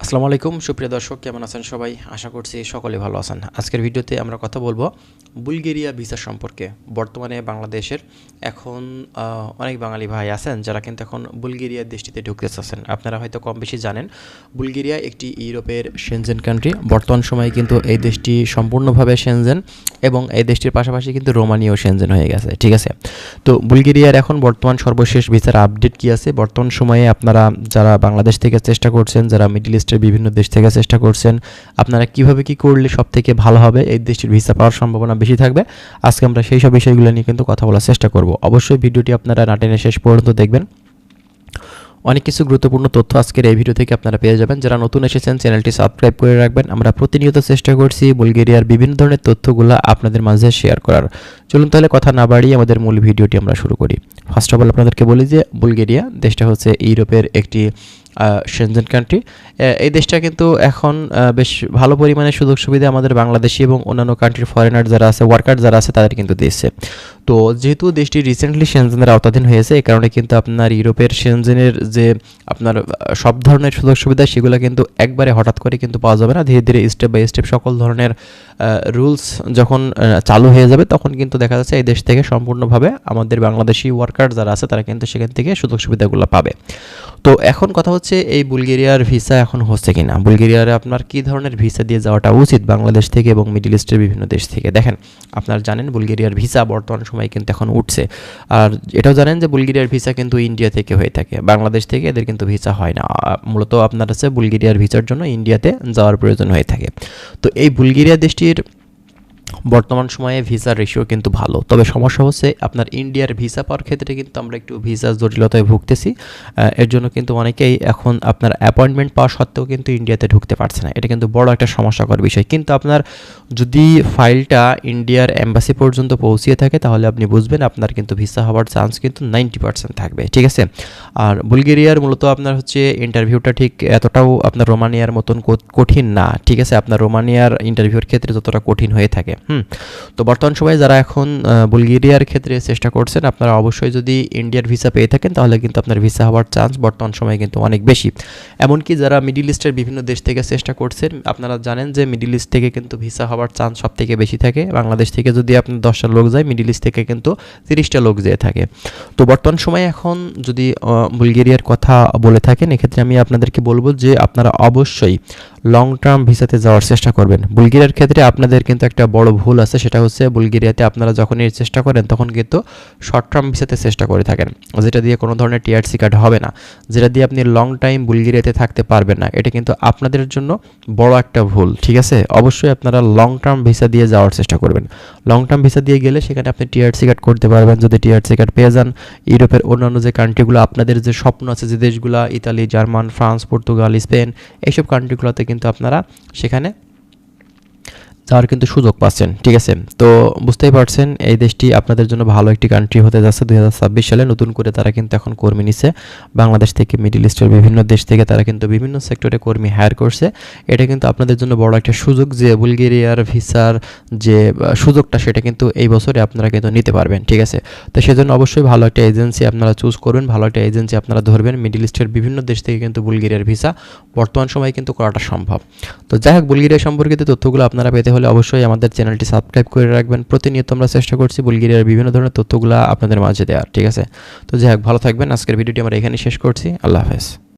আসসালামু আলাইকুম সুপ্রিয় দর্শক, কেমন আছেন সবাই? আশা করছি সকলে ভালো আছেন। আজকের ভিডিওতে আমরা কথা বলবো বুলগেরিয়া ভিসা সম্পর্কে। বর্তমানে বাংলাদেশের এখন অনেক বাঙালি ভাই আছেন যারা কিন্তু এখন বুলগেরিয়া দেশটিতে ঢুকতে চাচ্ছেন। আপনারা হয়তো কম বেশি জানেন বুলগেরিয়া একটি ইউরোপের সেনজেন কান্ট্রি। বর্তমান সময়ে কিন্তু এই দেশটি সম্পূর্ণভাবে সেনজেন এবং এই দেশটির পাশাপাশি কিন্তু রোমানিয়াও সেনজেন হয়ে গেছে, ঠিক আছে? তো বুলগেরিয়ার এখন বর্তমান সর্বশেষ ভিসার আপডেট কী আছে? বর্তমান সময়ে আপনারা যারা বাংলাদেশ থেকে চেষ্টা করছেন, যারা মিডল ইস্টের বিভিন্ন দেশ থেকে চেষ্টা করছেন, আপনারা কিভাবে কি করলে সবথেকে ভালো হবে, এই দেশটির ভিসা পাওয়ার সম্ভাবনা বেশি থাকবে, আজকে আমরা সেই সব বিষয়গুলো নিয়ে কিন্তু কথা বলার চেষ্টা করব। অবশ্যই ভিডিওটি আপনারা না টেনে শেষ পর্যন্ত দেখবেন। অনেক কিছু গুরুত্বপূর্ণ তথ্য আজকের এই ভিডিও থেকে আপনারা পেয়ে যাবেন। যারা নতুন এসেছেন চ্যানেলটি সাবস্ক্রাইব করে রাখবেন। আমরা প্রতিনিয়ত চেষ্টা করছি বুলগেরিয়ার বিভিন্ন ধরনের তথ্যগুলো আপনাদের মাঝে শেয়ার করার। চলুন তাহলে কথা না বাড়িয়ে আমাদের মূল ভিডিওটি আমরা শুরু করি। ফার্স্ট অফ অল আপনাদেরকে বলি যে বুলগেরিয়া দেশটা হচ্ছে ইউরোপের একটি সেনজেন কান্ট্রি। এই দেশটা কিন্তু এখন বেশ ভালো পরিমাণে সুযোগ সুবিধা আমাদের বাংলাদেশি এবং অন্যান্য কান্ট্রির ফরেনার যারা আছে, ওয়ার্কার যারা আছে, তাদের কিন্তু দিচ্ছে। তো যেহেতু দেশটি রিসেন্টলি সেনজেনের আওতাধীন হয়েছে, এই কারণে কিন্তু আপনার ইউরোপের সেনজেনের যে আপনার সব ধরনের সুযোগ সুবিধা সেগুলো কিন্তু একবারে হঠাৎ করে কিন্তু পাওয়া যাবে না। ধীরে ধীরে স্টেপ বাই স্টেপ সকল ধরনের রুলস যখন চালু হয়ে যাবে, তখন কিন্তু দেখা যাচ্ছে এই দেশ থেকে সম্পূর্ণভাবে আমাদের বাংলাদেশি ওয়ার্কার যারা আছে তারা কিন্তু সেখান থেকে সুযোগ সুবিধাগুলো পাবে। তো এখন কথা হচ্ছে এই বুলগেরিয়ার ভিসা এখন হচ্ছে কিনা, বুলগেরিয়ার আপনার কী ধরনের ভিসা দিয়ে যাওয়াটা উচিত বাংলাদেশ থেকে এবং মিডল ইস্টের বিভিন্ন দেশ থেকে। দেখেন, আপনারা জানেন বুলগেরিয়ার ভিসা বর্তমান সময়ে কিন্তু এখন উঠছে। আর এটাও জানেন যে বুলগেরিয়ার ভিসা কিন্তু ইন্ডিয়া থেকে হয়ে থাকে, বাংলাদেশ থেকে এদের কিন্তু ভিসা হয় না। মূলত আপনার হচ্ছে বুলগেরিয়ার ভিসার জন্য ইন্ডিয়াতে যাওয়ার প্রয়োজন হয়ে থাকে। তো এই বুলগেরিয়া দেশটির বর্তমান সময়ে ভিসার রেশিও কিন্তু ভালো, তবে সমস্যা হচ্ছে আপনার ইন্ডিয়ার ভিসা পাওয়ার ক্ষেত্রে কিন্তু আমরা একটু ভিসা জটিলতায় ভুগতেছি। এর জন্য কিন্তু অনেকেই এখন আপনার অ্যাপয়েন্টমেন্ট পাওয়া সত্ত্বেও কিন্তু ইন্ডিয়াতে ঢুকতে পারছে না। এটা কিন্তু বড় একটা সমস্যাকর বিষয়। কিন্তু আপনার যদি ফাইলটা ইন্ডিয়ার এম্বাসি পর্যন্ত পৌঁছিয়ে থাকে, তাহলে আপনি বুঝবেন আপনার কিন্তু ভিসা হওয়ার চান্স কিন্তু 90% থাকবে, ঠিক আছে? আর বুলগেরিয়ার মূলত আপনার হচ্ছে ইন্টারভিউটা ঠিক এতটাও আপনার রোমানিয়ার মতন কঠিন না, ঠিক আছে? আপনার রোমানিয়ার ইন্টারভিউর ক্ষেত্রে যতটা কঠিন হয়ে থাকে। তো বর্তমান সময়ে যারা এখন বুলগেরিয়ার ক্ষেত্রে চেষ্টা করছেন, আপনারা অবশ্যই যদি ইন্ডিয়ার ভিসা পেয়ে থাকেন, তাহলে কিন্তু আপনার ভিসা হওয়ার চান্স বর্তমান সময়ে কিন্তু অনেক বেশি। এমনকি যারা মিডল ইস্টের বিভিন্ন দেশ থেকে চেষ্টা করছেন, আপনারা জানেন যে মিডল ইস্ট থেকে কিন্তু ভিসা হওয়ার চান্স সব থেকে বেশি থাকে। বাংলাদেশ থেকে যদি আপনার 10টা লোক যায়, মিডল ইস্ট থেকে কিন্তু 30টা লোক যেয়ে থাকে। তো বর্তমান সময়ে এখন যদি বুলগেরিয়ার কথা বলে থাকেন, এক্ষেত্রে আমি আপনাদেরকে বলবো যে আপনারা অবশ্যই লং টার্ম ভিসাতে যাওয়ার চেষ্টা করবেন। বুলগেরিয়ার ক্ষেত্রে আপনাদের কিন্তু একটা বড় ভুল আছে, সেটা হচ্ছে বুলগেরিয়াতে আপনারা যখন এর চেষ্টা করেন তখন কিন্তু শর্ট টার্ম ভিসাতে চেষ্টা করে থাকেন, যেটা দিয়ে কোনো ধরনের টিআরসি কার্ড হবে না, যেটা দিয়ে আপনি লং টাইম বুলগেরিয়াতে থাকতে পারবেন না। এটা কিন্তু আপনাদের জন্য বড় একটা ভুল, ঠিক আছে? অবশ্যই আপনারা লং টার্ম ভিসা দিয়ে যাওয়ার চেষ্টা করবেন। লং টার্ম ভিসা দিয়ে গেলে সেখানে আপনি টিআরসি কার্ড করতে পারবেন। যদি টিআরসি কার্ড পেয়ে যান, ইউরোপের অন্যান্য যে কান্ট্রিগুলো আপনাদের যে স্বপ্ন আছে, যে দেশগুলো Italy, German, France, Portugal, Spain, এইসব কান্ট্রিগুলোতে কিন্তু আপনারা সেখানে যাওয়ার কিন্তু সুযোগ পাচ্ছেন, ঠিক আছে? তো বুঝতেই পারছেন এই দেশটি আপনাদের জন্য ভালো একটি কান্ট্রি হতে যাচ্ছে। 2026 সালে নতুন করে তারা কিন্তু এখন কর্মী নিচ্ছে বাংলাদেশ থেকে, মিডল ইস্টের বিভিন্ন দেশ থেকে তারা কিন্তু বিভিন্ন সেক্টরে কর্মী হায়ার করছে। এটা কিন্তু আপনাদের জন্য বড় একটা সুযোগ যে বুলগেরিয়ার ভিসার যে সুযোগটা, সেটা কিন্তু এই বছরে আপনারা কিন্তু নিতে পারবেন, ঠিক আছে? তো সেজন্য অবশ্যই ভালো একটা এজেন্সি আপনারা চুজ করবেন, ভালো একটা এজেন্সি আপনারা ধরবেন। মিডল ইস্টের বিভিন্ন দেশ থেকে কিন্তু বুলগেরিয়ার ভিসা বর্তমান সময়ে কিন্তু করাটা সম্ভব। তো যাই হোক, বুলগেরিয়া সম্পর্কিত তথ্যগুলো আপনারা পেতে হলে অবশ্যই আমাদের চ্যানেলটি সাবস্ক্রাইব করে রাখবেন। প্রতিনিয়ত আমরা চেষ্টা করছি বুলগেরিয়ার বিভিন্ন ধরনের তথ্যগুলো আপনাদের মাঝে দেওয়ার, ঠিক আছে? তো যাই হোক, ভালো থাকবেন। আজকের ভিডিওটি আমরা এখানে শেষ করছি। আল্লাহ হাফেজ।